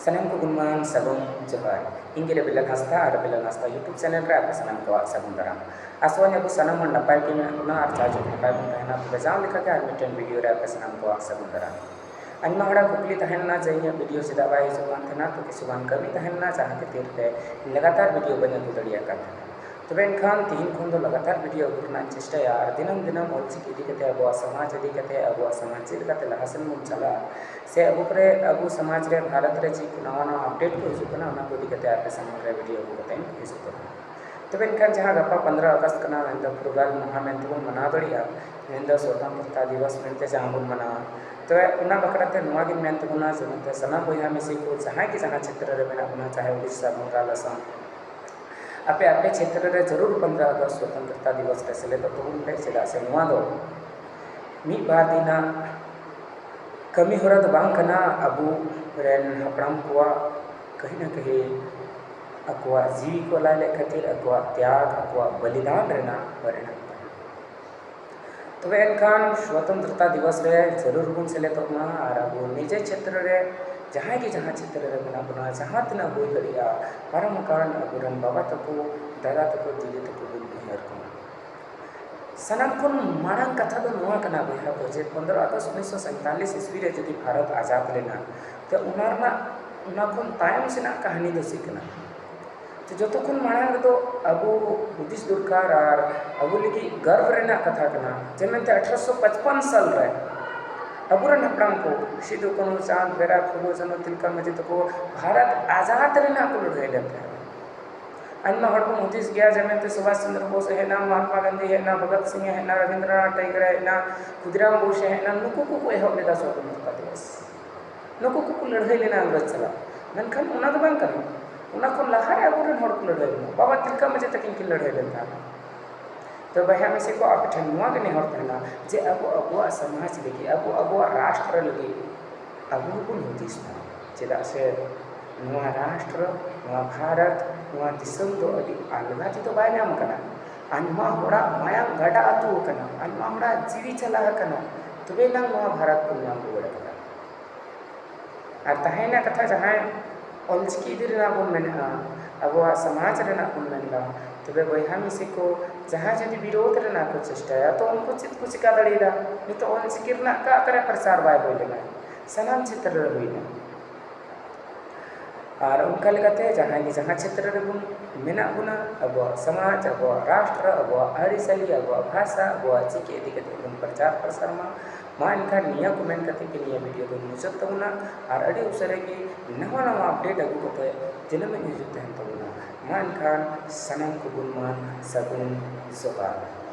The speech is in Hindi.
Sanam ko gunman sabong johar. Ingge Bilal Hasta ada Bilal Hasta YouTube channel re apa sanam ko sabong daram. Aswanya ko sanam mon napai ke na ar charge napai mon tahena to bajam likha ke ar mitten video re apa sanam ko sabong daram. Anma hada kukli tahena jaiya video sida bai suban thena to kisuban kami tahena jahate tirte लगातार वीडियो बने दुदड़िया का तबे खान तीन खन दो लगातार वीडियो करना चेष्टा यार दिनम दिनम ऑलचिक इदी कते अब समाज इदी कते अब समाज चेद कते लहासन मुन चला से अब करे अब समाज रे भारत रे चिक नवा नवा अपडेट को हिजु कना ओना को इदी कते आपे सामने रे वीडियो को कते हिजु कना तबे खान जहां गप्पा 15 अगस्त कना नंद प्रोग्राम महामेंट को मना दड़िया नंद स्वतंत्रता दिवस मेंते जहां बुन मना तो उना बकराते नवा गिन मेंते गुना जमते सना बोया में से को जहां की जहां क्षेत्र रे मेना गुना चाहे उड़ीसा बंगाल असम आपे आपे क्षेत्र रे जरूर 15 अगस्त स्वतंत्रता दिवस रे सेले तो तुम पे चला से नवा दो मी बार दिना कमी होरा तो बांग कना अबू रेन हपड़ाम कोआ कहीं ना कहीं अकवा जीवी को लाले खातिर अकवा त्याग अकवा बलिदान रेना परिणाम तो एनखान स्वतंत्रता दिवस रे जरूर बुन सेले तो ना और अबू निजे क्षेत्र रे जहाँ की जहाँ क्षेत्र रे बना बना जहाँ तना हुई गड़िया परम कारण अबुरन बाबा तको दादा तको दीदी तको बुन बिहार को सनम कुन मारंग कथा तो नुआ कना बिहार को जे 15 अगस्त 1947 ईस्वी रे जदि भारत आजाद लेना तो उनारना उना कुन तायम से ना कहानी दो सिकना तो जो तो कुन मारंग तो अबू बुद्धिस दुर्कार और अबू लगी गर्व रेना कथा कना जेमेंते 1855 साल रे अबुरन हपड़ाम को सिदु कनु चांद बेरा फुलो जनो तिलका मजे तो भारत आजाद रेना को लड़ाई लेते हैं अन्ना हड़ को मुदिस गया जमेंते सुभाष चंद्र बोस है ना महात्मा गांधी है ना भगत सिंह है ना रविंद्रनाथ टैगोर है ना खुदीराम बोस है ना नुकु को एहब लेदा स्वतंत्रता दिवस नुकु को लड़ाई लेना अंग्रेज चला मेनखान उना तो बांग कनो उना को लहारे अबुरन हड़ को लड़ाई लेना बाबा तिलका मजे तक इनकी लड़ाई लेता तो बहा में से को आप ठनुआ के नेहर कहना जे अब समाज लगी अब राष्ट्र लगी अब को नोटिस चेदा से नुआ राष्ट्र नुआ भारत नुआ दिसम तो अभी आलगा तो बाय नाम कना अनमा होड़ा माया गड़ा अतु कना अनमा होड़ा जीवी चला कना तबे ना नुआ भारत को नाम बोले कना और तहेना कथा जहां ऑलचिकी दिरना बोन मेना अब समाज रेना बोन मेना तबे बहा में से को जहाँ जदि विरोध रेना को चेष्टा तो उनको चित को चिका दड़ीदा नहीं तो ऑलचिकी रेना का करे प्रचार बाय होय लेना सनाम क्षेत्र रे होइना और उनका लगते जहाँ की जहाँ क्षेत्र रे बुन मेना बुना अब समाज अब राष्ट्र अब आरिसली अब भाषा अब चिके दिकते बुन प्रचार प्रसार मा इनका निया कमेंट करते कि निया वीडियो को मुझे तबना और अड़ी उसरे की नवा नवा अपडेट अगु करते जिले में न्यूज तहन तबना मा इनका सनम को गुणमान सगुन जोहार।